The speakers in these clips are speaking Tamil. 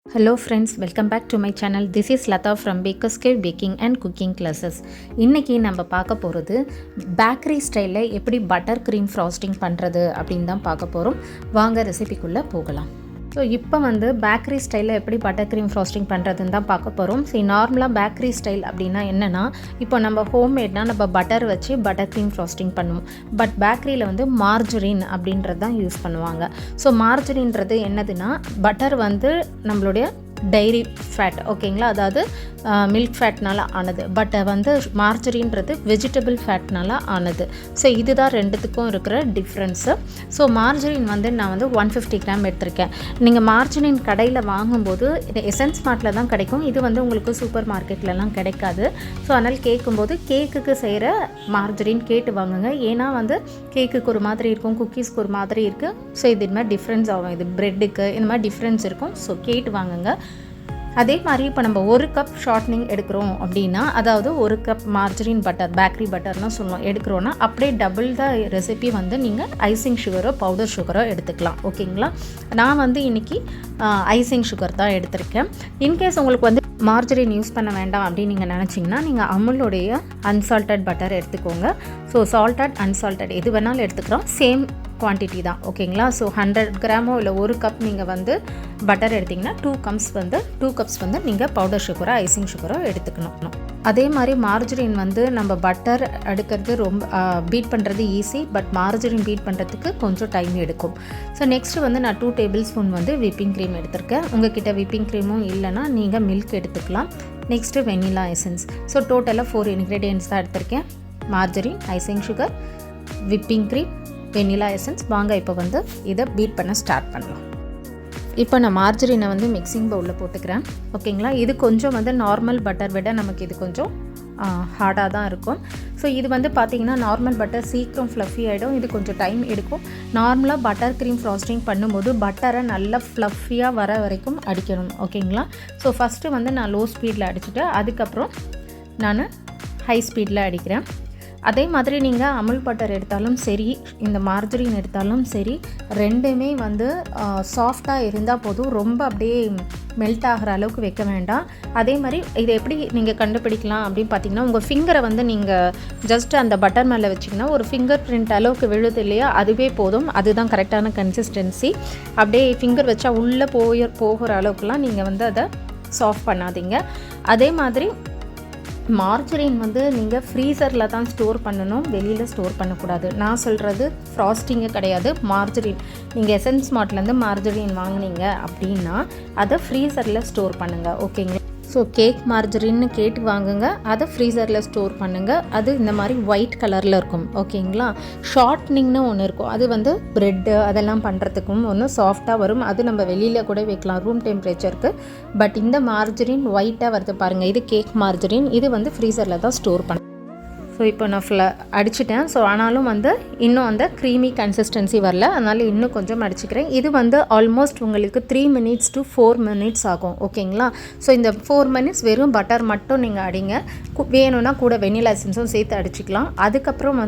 Hello friends, welcome back to my channel. This is Lata from Baker's Cave Baking and Cooking Classes. இன்னைக்கு நம்ம பார்க்க போகிறது பேக்கரி ஸ்டைலில் எப்படி பட்டர் க்ரீம் ஃப்ராஸ்டிங் பண்ணுறது அப்படின்னு தான் பார்க்க போகிறோம். வாங்க ரெசிபிக்குள்ளே போகலாம். ஸோ இப்போ பேக்கரி ஸ்டைலில் எப்படி பட்டர் க்ரீம் ஃப்ராஸ்டிங் பண்ணுறதுன்னு தான் பார்க்க போகிறோம். சரி, நார்மலாக பேக்கரி ஸ்டைல் அப்படின்னா என்னென்னா, இப்போ நம்ம ஹோம்மேட்னா நம்ம பட்டர் வச்சு பட்டர் க்ரீம் ஃப்ராஸ்டிங் பண்ணுவோம். பட் பேக்கரியில் மார்ஜரின் அப்படின்றது தான் யூஸ் பண்ணுவாங்க. ஸோ மார்ஜரின்றது என்னதுன்னா, பட்டர் நம்மளுடைய டைரி ஃபேட், ஓகேங்களா, அதாவது மில்க் ஃபேட்னால ஆனது. பட் மார்ஜரின்றது வெஜிடபிள் ஃபேட்னால ஆனது. ஸோ இதுதான் ரெண்டுத்துக்கும் இருக்கிற டிஃப்ரென்ஸு. ஸோ மார்ஜரின் நான் 150 கிராம் எடுத்திருக்கேன். நீங்கள் மார்ஜரின் கடையில் வாங்கும்போது இது எசன்ஸ் மார்ட்டில் தான் கிடைக்கும். இது உங்களுக்கு சூப்பர் மார்க்கெட்லலாம் கிடைக்காது. ஸோ அதனால் கேட்கும்போது கேக்குக்கு செய்கிற மார்ஜரின் கேட்டு வாங்குங்க. ஏன்னா கேக்குக்கு ஒரு மாதிரி இருக்கும், குக்கீஸ்க்கு ஒரு மாதிரி இருக்குது. ஸோ இது மாதிரி டிஃப்ரென்ஸ் ஆகும். இது ப்ரெட்டுக்கு இந்த மாதிரி டிஃப்ரென்ஸ் இருக்கும். ஸோ கேட்டு வாங்குங்க. அதே மாதிரி இப்போ நம்ம 1 கப் ஷார்ட்னிங் எடுக்கிறோம் அப்படின்னா, அதாவது 1 கப் மார்ஜரின் பட்டர், பேக்கரி பட்டர்னு சொல்லுவோம், எடுக்கிறோன்னா அப்படியே டபுள் த ரெசிபி நீங்கள் ஐசிங் சுகரோ பவுடர் சுகரோ எடுத்துக்கலாம். ஓகேங்களா, நான் இன்றைக்கி ஐசிங் சுகர் தான் எடுத்திருக்கேன். இன்கேஸ் உங்களுக்கு மார்ஜரின் யூஸ் பண்ண வேண்டாம் அப்படின்னு நீங்கள் நினச்சிங்கன்னா, நீங்கள் அமுலுடைய அன்சால்டட் பட்டர் எடுத்துக்கோங்க. ஸோ சால்டட் அன்சால்டட் எது வேணாலும் எடுத்துக்கிறோம், சேம் குவான்டிட்டி தான். ஓகேங்களா, ஸோ 100 கிராமோ இல்லை 1 கப் நீங்கள் பட்டர் எடுத்திங்கன்னா 2 கப்ஸ் நீங்கள் பவுடர் சுகரோ ஐசிங் சுகரோ எடுத்துக்கணும். அதே மாதிரி மார்ஜரின் நம்ம பட்டர் எடுக்கிறது ரொம்ப பீட் பண்ணுறது ஈஸி. பட் மார்ஜரின் பீட் பண்ணுறதுக்கு கொஞ்சம் டைம் எடுக்கும். ஸோ நெக்ஸ்ட்டு நான் 2 டேபிள் ஸ்பூன் விப்பிங் க்ரீம் எடுத்திருக்கேன். உங்கள்கிட்ட விப்பிங் க்ரீமும் இல்லைன்னா நீங்கள் மில்க் எடுத்துக்கலாம். Next vanilla essence. ஸோ டோட்டலாக 4 இன்க்ரீடியன்ட்ஸ் தான் எடுத்திருக்கேன். Margarine, icing sugar, whipping cream, vanilla essence. வாங்க இப்போ இதை பீட் பண்ண ஸ்டார்ட் பண்ணலாம். இப்போ நான் மார்ஜரினை மிக்சிங் பவுலில் போட்டுக்கிறேன். ஓகேங்களா, இது கொஞ்சம் நார்மல் பட்டர் விட நமக்கு இது கொஞ்சம் ஹார்டாக தான் இருக்கும். ஸோ இது பார்த்திங்கன்னா நார்மல் பட்டர் சீக்கிரம் ஃப்ளஃபி ஆகிடும். இது கொஞ்சம் டைம் எடுக்கும். நார்மலாக பட்டர் க்ரீம் ஃப்ராஸ்டிங் பண்ணும்போது பட்டரை நல்லா ஃப்ளஃபியாக வர வரைக்கும் அடிக்கணும். ஓகேங்களா, ஸோ ஃபஸ்ட்டு நான் லோ ஸ்பீடில் அடிச்சுட்டு அதுக்கப்புறம் நான் ஹை ஸ்பீடில் அடிக்கிறேன். அதே மாதிரி நீங்கள் அமுல் பட்டர் எடுத்தாலும் சரி, இந்த மார்ஜரின் எடுத்தாலும் சரி, ரெண்டுமே சாஃப்டாக இருந்தால் போதும். ரொம்ப அப்படியே மெல்ட் ஆகிற அளவுக்கு வைக்க வேண்டாம். அதே மாதிரி இதை எப்படி நீங்கள் கண்டுபிடிக்கலாம் அப்படின்னு பார்த்தீங்கன்னா, உங்கள் ஃபிங்கரை நீங்கள் ஜஸ்ட் அந்த பட்டர் மேலே வச்சிங்கன்னா ஒரு ஃபிங்கர் பிரிண்ட் அளவுக்கு விழுது இல்லையா, அதுவே போதும். அதுதான் கரெக்டான கன்சிஸ்டன்சி. அப்படியே ஃபிங்கர் வச்சா உள்ளே போகிற அளவுக்குலாம் நீங்கள் அதை சாஃப்ட் பண்ணாதீங்க. அதே மாதிரி மார்ஜரின் நீங்கள் ஃப்ரீசரில் தான் ஸ்டோர் பண்ணணும், வெளியில் ஸ்டோர் பண்ணக்கூடாது. நான் சொல்கிறது ஃப்ராஸ்டிங்கு கிடையாது, மார்ஜரின். நீங்கள் எசன்ஸ் மார்ட்லேருந்து மார்ஜரின் வாங்கினீங்க அப்படின்னா அதை ஃப்ரீசரில் ஸ்டோர் பண்ணுங்கள். ஓகேங்களா, ஸோ கேக் மார்ஜரின்னு கேட்டு வாங்குங்க, அதை ஃப்ரீசரில் ஸ்டோர் பண்ணுங்கள். அது இந்த மாதிரி ஒயிட் கலரில் இருக்கும். ஓகேங்களா, ஷார்ட்னிங்னு ஒன்று இருக்கும். அது ப்ரெட்டு அதெல்லாம் பண்ணுறதுக்கும் ஒன்று சாஃப்டாக வரும். அது நம்ம வெளியில் கூட வைக்கலாம் ரூம் டெம்பரேச்சருக்கு. பட் இந்த மார்ஜரின் ஒயிட்டாக வருது பாருங்கள், இது கேக் மார்ஜரின். இது ஃப்ரீசரில் தான் ஸ்டோர் பண்ண. ஸோ இப்போ நான் அடிச்சிட்டேன். ஸோ ஆனாலும் இன்னும் அந்த க்ரீமி கன்சிஸ்டன்சி வரல, அதனால் இன்னும் கொஞ்சம் அடிச்சுக்கிறேன். இது ஆல்மோஸ்ட் உங்களுக்கு 3 minutes to 4 minutes ஆகும். ஓகேங்களா, ஸோ இந்த 4 minutes வெறும் பட்டர் மட்டும் நீங்கள் அடிங்க. வேணும்னா கூட வெனிலா எசன்ஸும் சேர்த்து அடிச்சுக்கலாம். அதுக்கப்புறம்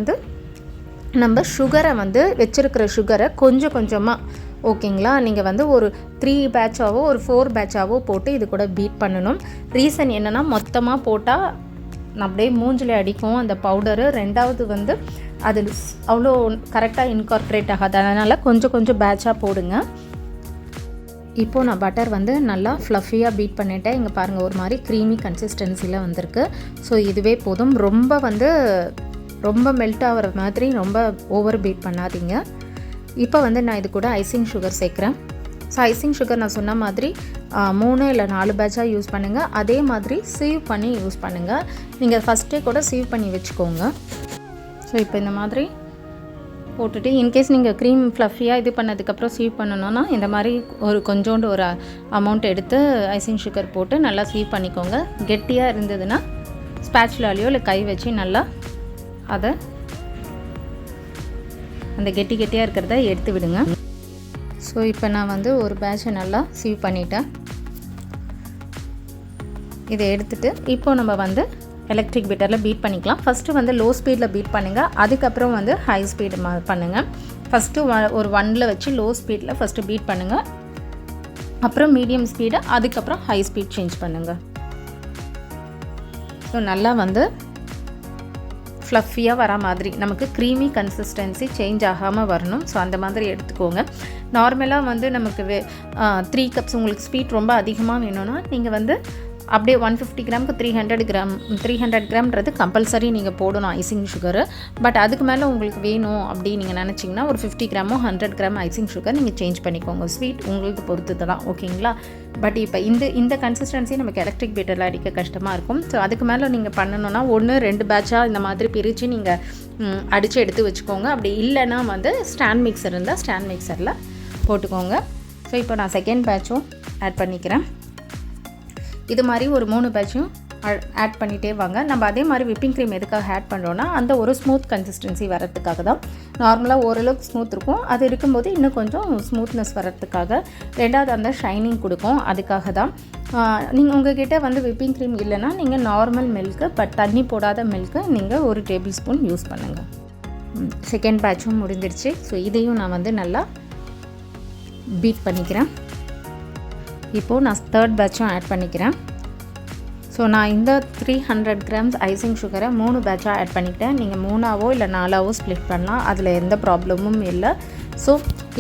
நம்ம சுகரை வச்சுருக்கிற சுகரை கொஞ்சம் கொஞ்சமாக, ஓகேங்களா, நீங்கள் ஒரு 3 பேட்சாவோ ஒரு 4 பேட்சாவோ போட்டு இது கூட பீட் பண்ணணும். ரீசன் என்னென்னா, மொத்தமாக போட்டால் அப்படியே மூஞ்சில் அடிக்கும் அந்த பவுடரு. ரெண்டாவது அது அவ்வளோ கரெக்டாக இன்கார்பரேட் ஆகாது. அதனால் கொஞ்சம் கொஞ்சம் பேட்சாக போடுங்க. இப்போது நான் பட்டர் நல்லா ஃப்ளஃபியாக பீட் பண்ணிட்டேன். இங்கே பாருங்கள், ஒரு மாதிரி க்ரீமி கன்சிஸ்டன்சியில் வந்திருக்கு. ஸோ இதுவே போதும். ரொம்ப மெல்ட் ஆகிற மாதிரி ரொம்ப ஓவர் பீட் பண்ணாதீங்க. இப்போ நான் இது கூட ஐசிங் சுகர் சேர்க்குறேன். ஸோ ஐசிங் சுகர் நான் சொன்ன மாதிரி 3 இல்லை 4 பேட்சாக யூஸ் பண்ணுங்கள். அதே மாதிரி சீவ் பண்ணி யூஸ் பண்ணுங்கள். நீங்கள் ஃபஸ்ட்டே கூட சீவ் பண்ணி வச்சுக்கோங்க. ஸோ இப்போ இந்த மாதிரி போட்டுட்டு, இன்கேஸ் நீங்கள் க்ரீம் ஃப்ளஃபியாக இது பண்ணதுக்கப்புறம் சீவ் பண்ணணுன்னா இந்த மாதிரி கொஞ்சோண்டு ஒரு அமௌண்ட் எடுத்து ஐசிங் சுகர் போட்டு நல்லா சீவ் பண்ணிக்கோங்க. கெட்டியாக இருந்ததுன்னா ஸ்பேச்சுலாலையோ இல்லை கை வச்சு நல்லா அதை அந்த கெட்டியாக இருக்கிறத எடுத்து விடுங்க. ஸோ இப்போ நான் ஒரு பேட்சை நல்லா சீவ் பண்ணிட்டேன். இதை எடுத்துகிட்டு இப்போ நம்ம எலக்ட்ரிக் பீட்டரில் பீட் பண்ணிக்கலாம். ஃபஸ்ட்டு லோ ஸ்பீடில் பீட் பண்ணுங்கள். அதுக்கப்புறம் ஹை ஸ்பீடு பண்ணுங்கள். ஃபஸ்ட்டு ஒரு 1ல் வச்சு லோ ஸ்பீடில் ஃபஸ்ட்டு பீட் பண்ணுங்கள். அப்புறம் மீடியம் ஸ்பீடு, அதுக்கப்புறம் ஹை ஸ்பீட் சேஞ்ச் பண்ணுங்கள். ஸோ நல்லா வந்து ஃப்ளஃபியாக வர மாதிரி நமக்கு க்ரீமி கன்சிஸ்டன்சி சேஞ்ச் ஆகாமல் வரணும். ஸோ அந்த மாதிரி எடுத்துக்கோங்க. நார்மலாக வந்து நமக்கு 3 கப்ஸ் உங்களுக்கு ஸ்வீட் ரொம்ப அதிகமாக வேணும்னா நீங்கள் வந்து அப்படியே 150 கிராமுக்கு 300 கிராம்ன்றது கம்பல்சரி நீங்கள் போடணும் ஐசிங் சுகரு. பட் அதுக்கு மேலே உங்களுக்கு வேணும் அப்படி நீங்கள் நினச்சிங்கன்னா ஒரு 50 கிராமோ 100 கிராம் ஐசிங் சுகர் நீங்கள் சேஞ்ச் பண்ணிக்கோங்க. ஸ்வீட் உங்களுக்கு பொறுத்து தான், ஓகேங்களா? பட் இப்போ இந்த கன்சிஸ்டன்சி நமக்கு எலக்ட்ரிக் பீட்டரில் அடிக்க கஷ்டமாக இருக்கும். ஸோ அதுக்கு மேலே நீங்கள் பண்ணணுன்னா 1-2 பேட்சாக இந்த மாதிரி பிரித்து நீங்கள் அடித்து எடுத்து வச்சுக்கோங்க. அப்படி இல்லைன்னா வந்து ஸ்டாண்ட் மிக்சர் இருந்தால் ஸ்டாண்ட் மிக்சரில் போட்டுக்கோங்க. ஸோ இப்போ நான் செகண்ட் பேட்சும் ஆட் பண்ணிக்கிறேன். இது மாதிரி ஒரு 3 பேட்சும் ஆட் பண்ணிகிட்டே வாங்க. நம்ம அதே மாதிரி விப்பிங் க்ரீம் எதுக்காக ஆட் பண்ணுறோன்னா அந்த ஒரு ஸ்மூத் கன்சிஸ்டன்சி வரதுக்காக தான். நார்மலாக ஓரளவுக்கு ஸ்மூத் இருக்கும், அது இருக்கும்போது இன்னும் கொஞ்சம் ஸ்மூத்னஸ் வரதுக்காக. ரெண்டாவது அந்த ஷைனிங் கொடுக்கும், அதுக்காக தான். நீங்கள் உங்கள்கிட்ட வந்து விப்பிங் க்ரீம் இல்லைன்னா நீங்கள் நார்மல் மில்க்கு, பட் தண்ணி போடாத மில்க்கு நீங்கள் 1 டேபிள் ஸ்பூன் யூஸ் பண்ணுங்கள். செகண்ட் பேட்சும் முடிஞ்சிருச்சு. ஸோ இதையும் நான் வந்து நல்லா பீட் பண்ணிக்கிறேன். இப்போது நான் தேர்ட் பேட்சும் ஆட் பண்ணிக்கிறேன். ஸோ நான் இந்த 300 கிராம்ஸ் ஐசிங் சுகரை 3 பேட்சாக ஆட் பண்ணிக்கிட்டேன். நீங்கள் 3ஆவோ இல்லை 4ஆவோ ஸ்ப்ளிட் பண்ணலாம், அதில் எந்த ப்ராப்ளமும் இல்லை. ஸோ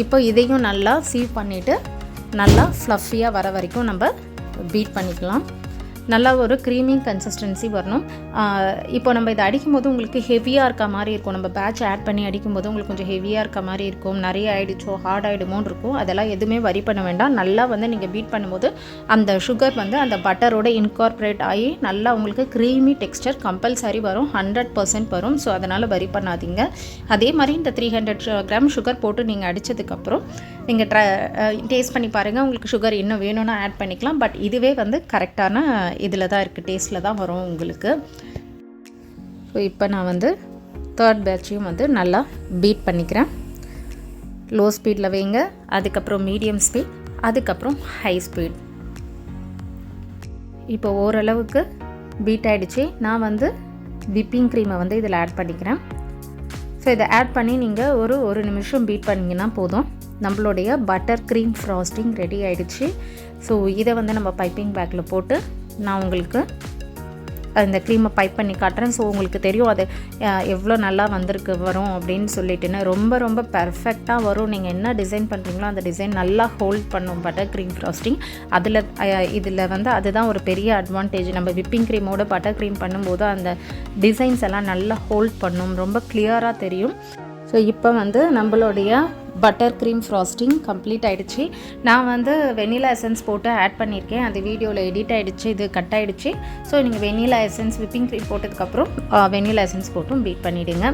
இப்போ இதையும் நல்லா சீவ் பண்ணிவிட்டு நல்லா ஃப்ளஃபியாக வர வரைக்கும் நம்ம பீட் பண்ணிக்கலாம். நல்லா ஒரு க்ரீமி கன்சிஸ்டன்சி வரணும். இப்போ நம்ம இதை அடிக்கும்போது உங்களுக்கு ஹெவியாக இருக்க மாதிரி இருக்கும். நம்ம பேட்ச் ஆட் பண்ணி அடிக்கும்போது உங்களுக்கு கொஞ்சம் ஹெவியாக இருக்க மாதிரி இருக்கும், நிறைய ஆகிடுச்சோ ஹார்ட் ஆகிடுமோன்னு இருக்கும். அதெல்லாம் எதுவுமே வரி பண்ண வேண்டாம். நல்லா வந்து நீங்கள் பீட் பண்ணும்போது அந்த சுகர் வந்து அந்த பட்டரோட இன்கார்பரேட் ஆகி நல்லா உங்களுக்கு க்ரீமி டெக்ஸ்டர் கம்பல்சரி வரும், 100% வரும். ஸோ அதனால் வரி பண்ணாதீங்க. அதே மாதிரி இந்த 300 கிராம் சுகர் போட்டு நீங்கள் அடித்ததுக்கப்புறம் நீங்கள் டேஸ்ட் பண்ணி பாருங்கள். உங்களுக்கு சுகர் இன்னும் வேணும்னா ஆட் பண்ணிக்கலாம். பட் இதுவே வந்து கரெக்டான இதில் தான் இருக்குது, டேஸ்ட்டில் தான் வரும் உங்களுக்கு. ஸோ இப்போ நான் வந்து தேர்ட் பேட்சையும் வந்து நல்லா பீட் பண்ணிக்கிறேன். லோ ஸ்பீடில் வைங்க, அதுக்கப்புறம் மீடியம் ஸ்பீட், அதுக்கப்புறம் ஹை ஸ்பீட். இப்போ ஓரளவுக்கு பீட் ஆகிடுச்சு. நான் வந்து விப்பிங் க்ரீமை வந்து இதில் ஆட் பண்ணிக்கிறேன். ஸோ இதை ஆட் பண்ணி நீங்கள் ஒரு நிமிஷம் பீட் பண்ணிங்கன்னா போதும். நம்மளுடைய பட்டர் க்ரீம் ஃப்ராஸ்டிங் ரெடி ஆகிடுச்சு. ஸோ இதை வந்து நம்ம பைப்பிங் பேக்கில் போட்டு நான் உங்களுக்கு அந்த க்ரீமை பைப் பண்ணி காட்டுறேன். ஸோ உங்களுக்கு தெரியும் அது எவ்வளோ நல்லா வரும் அப்படின்னு சொல்லிட்டுன்னு. ரொம்ப ரொம்ப பர்ஃபெக்டாக வரும். நீங்கள் என்ன டிசைன் பண்ணுறீங்களோ அந்த டிசைன் நல்லா ஹோல்ட் பண்ணும் பட்டர் க்ரீம் ஃப்ராஸ்டிங். இதில் வந்து அதுதான் ஒரு பெரிய அட்வான்டேஜ். நம்ம விப்பிங் க்ரீமோட பட்டர் க்ரீம் பண்ணும்போது அந்த டிசைன்ஸ் எல்லாம் நல்லா ஹோல்ட் பண்ணும், ரொம்ப கிளியராக தெரியும். ஸோ இப்போ வந்து நம்மளுடைய பட்டர் க்ரீம் ஃப்ராஸ்டிங் கம்ப்ளீட் ஆகிடுச்சு. நான் வந்து வெனிலா எசன்ஸ் போட்டு ஆட் பண்ணியிருக்கேன், அது வீடியோவில் எடிட் ஆகிடுச்சு, இது கட் ஆகிடுச்சு. ஸோ நீங்கள் வெனிலா எசன்ஸ் விப்பிங் க்ரீம் போட்டதுக்கப்புறம் வெனிலா எசன்ஸ் போட்டும் பீட் பண்ணிவிடுங்க.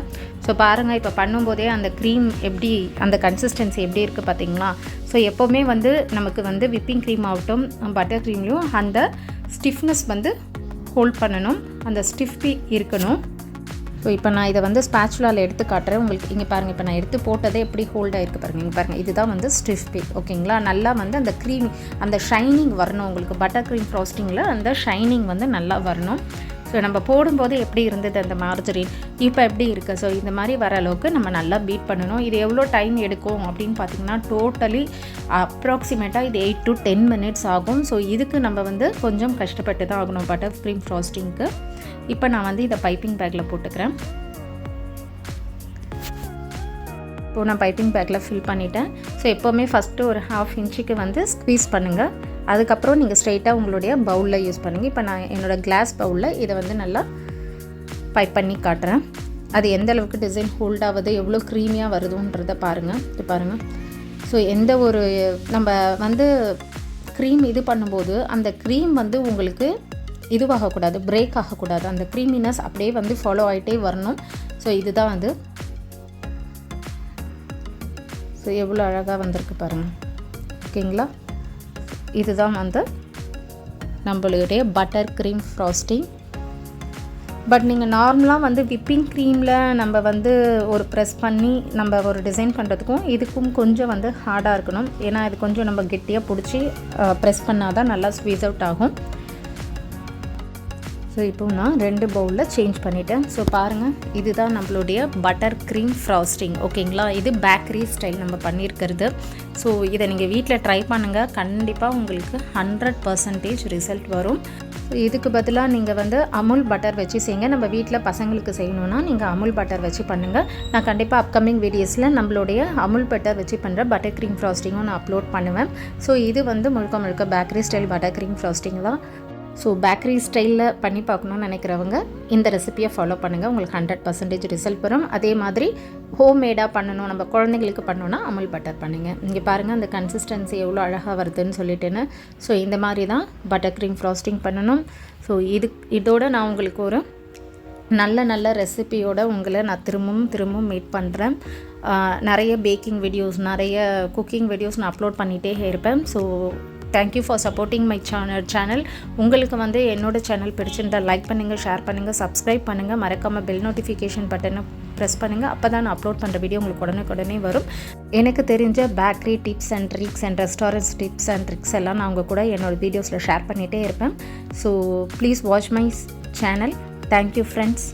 ஸோ பாருங்கள், இப்போ பண்ணும்போதே அந்த க்ரீம் எப்படி, அந்த கன்சிஸ்டன்சி எப்படி இருக்குது பார்த்தீங்களா? ஸோ எப்போவுமே வந்து நமக்கு வந்து விப்பிங் க்ரீம் ஆகட்டும் பட்டர் க்ரீம்லேயும் அந்த ஸ்டிஃப்னஸ் வந்து ஹோல்ட் பண்ணணும், அந்த ஸ்டிஃபி இருக்கணும். ஸோ இப்போ நான் இதை வந்து ஸ்பேச்சுலாவில் எடுத்து காட்டுறேன் உங்களுக்கு. இங்கே பாருங்கள், இப்போ நான் எடுத்து போட்டதே எப்படி ஹோல்ட் ஆகிருக்கு பாருங்கள். இங்கே பாருங்கள், இதுதான் வந்து ஸ்டிஃப் பீக், ஓகேங்களா? நல்லா வந்து அந்த க்ரீமி, அந்த ஷைனிங் வரணும் உங்களுக்கு. பட்டர் க்ரீம் ஃப்ராஸ்டிங்கில் அந்த ஷைனிங் வந்து நல்லா வரணும். ஸோ நம்ம போடும்போது எப்படி இருந்தது அந்த மார்ஜரின், இப்போ எப்படி இருக்குது? ஸோ இந்த மாதிரி வர அளவுக்கு நம்ம நல்லா பீட் பண்ணணும். இது எவ்வளோ டைம் எடுக்கும் அப்படின்னு பார்த்திங்கன்னா டோட்டலி அப்ராக்சிமேட்டாக இது 8 to 10 minutes ஆகும். ஸோ இதுக்கு நம்ம வந்து கொஞ்சம் கஷ்டப்பட்டு தான் ஆகணும் பட்டர் க்ரீம் ஃப்ராஸ்டிங்க்கு. இப்போ நான் வந்து இதை பைப்பிங் பேக்கில் போட்டுக்கிறேன். இப்போது நான் பைப்பிங் பேக்கில் ஃபில் பண்ணிட்டேன். ஸோ எப்போவுமே ஃபஸ்ட்டு ஒரு 1/2 inch வந்து ஸ்க்வீஸ் பண்ணுங்கள். அதுக்கப்புறம் நீங்கள் ஸ்ட்ரெயிட்டாக உங்களுடைய பவுலில் யூஸ் பண்ணுங்கள். இப்போ நான் என்னோடய கிளாஸ் பவுலில் இதை வந்து நல்லா பைப் பண்ணி காட்டுறேன். அது எந்த அளவுக்கு டிசைன் ஹோல்ட் ஆகுது, எவ்வளோ க்ரீமியாக வருதுன்றதை பாருங்கள். இது பாருங்கள். ஸோ எந்த ஒரு நம்ம வந்து க்ரீம் இது பண்ணும்போது அந்த க்ரீம் வந்து உங்களுக்கு இதுவாகக்கூடாது, பிரேக் ஆகக்கூடாது. அந்த க்ரீமினஸ் அப்படியே வந்து ஃபாலோ ஆகிட்டே வரணும். ஸோ இதுதான் வந்து, ஸோ எவ்வளோ அழகாக வந்திருக்கு பாருங்கள், ஓகேங்களா? இதுதான் வந்து நம்மளுடைய பட்டர் க்ரீம் ஃப்ராஸ்டிங். பட் நீங்கள் நார்மலாக வந்து விப்பிங் க்ரீமில் நம்ம வந்து ஒரு ப்ரெஸ் பண்ணி நம்ம ஒரு டிசைன் பண்ணுறதுக்கும் இதுக்கும் கொஞ்சம் வந்து ஹார்டாக இருக்கணும். ஏன்னா இது கொஞ்சம் நம்ம கெட்டியாக பிடிச்சி ப்ரெஸ் பண்ணால் தான் நல்லா ஸ்வீஸ் அவுட் ஆகும். ஸோ ஸோ இப்போ நான் 2 பவுலில் சேஞ்ச் பண்ணிட்டேன். ஸோ பாருங்கள், இதுதான் நம்மளுடைய பட்டர் க்ரீம் ஃப்ராஸ்டிங். ஓகேங்களா, இது பேக்கரி ஸ்டைல் நம்ம பண்ணியிருக்கிறது. ஸோ இதை நீங்கள் வீட்டில் ட்ரை பண்ணுங்கள், கண்டிப்பாக உங்களுக்கு 100% ரிசல்ட் வரும். இதுக்கு பதிலாக நீங்கள் வந்து அமுல் பட்டர் வச்சு செய்யுங்க. நம்ம வீட்டில் பசங்களுக்கு செய்யணுன்னா நீங்கள் அமுல் பட்டர் வச்சு பண்ணுங்கள். நான் கண்டிப்பாக அப்கமிங் வீடியோஸில் நம்மளுடைய அமுல் பட்டர் வச்சு பண்ணுற பட்டர் க்ரீம் ஃப்ராஸ்டிங்கும் நான் அப்லோட் பண்ணுவேன். ஸோ இது வந்து முழுக்க bakery style butter cream frosting தான். ஸோ பேக்கரி ஸ்டைலில் பண்ணி பார்க்கணுன்னு நினைக்கிறவங்க இந்த ரெசிபியை ஃபாலோ பண்ணுங்கள், உங்களுக்கு 100% ரிசல்ட் வரும். அதே மாதிரி ஹோம்மேடாக பண்ணணும், நம்ம குழந்தைங்களுக்கு பண்ணணுன்னா அமுல் பட்டர் பண்ணுங்கள். இங்கே பாருங்கள் அந்த கன்சிஸ்டன்சி எவ்வளோ அழகாக வருதுன்னு சொல்லிட்டுன்னு. ஸோ இந்த மாதிரி தான் பட்டர் க்ரீம் ஃப்ராஸ்டிங் பண்ணணும். ஸோ இதோட நான் உங்களுக்கு ஒரு நல்ல ரெசிபியோடு உங்களை நான் திரும்பவும் மீட் பண்ணுறேன். நிறைய பேக்கிங் வீடியோஸ், நிறைய குக்கிங் வீடியோஸ் நான் அப்லோட் பண்ணிகிட்டே இருப்பேன். So thank you for supporting my channel. உங்களுக்கு வந்து என்னோடய சேனல் பிடிச்சிருந்தால் லைக் பண்ணுங்கள், ஷேர் பண்ணுங்கள், சப்ஸ்கிரைப் பண்ணுங்கள், மறக்காமல் பெல் நோட்டிஃபிகேஷன் பட்டனை ப்ரெஸ் பண்ணுங்கள். அப்போ தான் நான் அப்லோட் பண்ணுற வீடியோ உங்களுக்கு உடனே வரும். எனக்கு தெரிஞ்ச bakery tips and tricks and restaurants tips and tricks எல்லாம் நான் உங்கள் கூட என்னோடய வீடியோஸில் ஷேர் பண்ணிகிட்டே இருப்பேன். So please watch my channel. Thank you friends.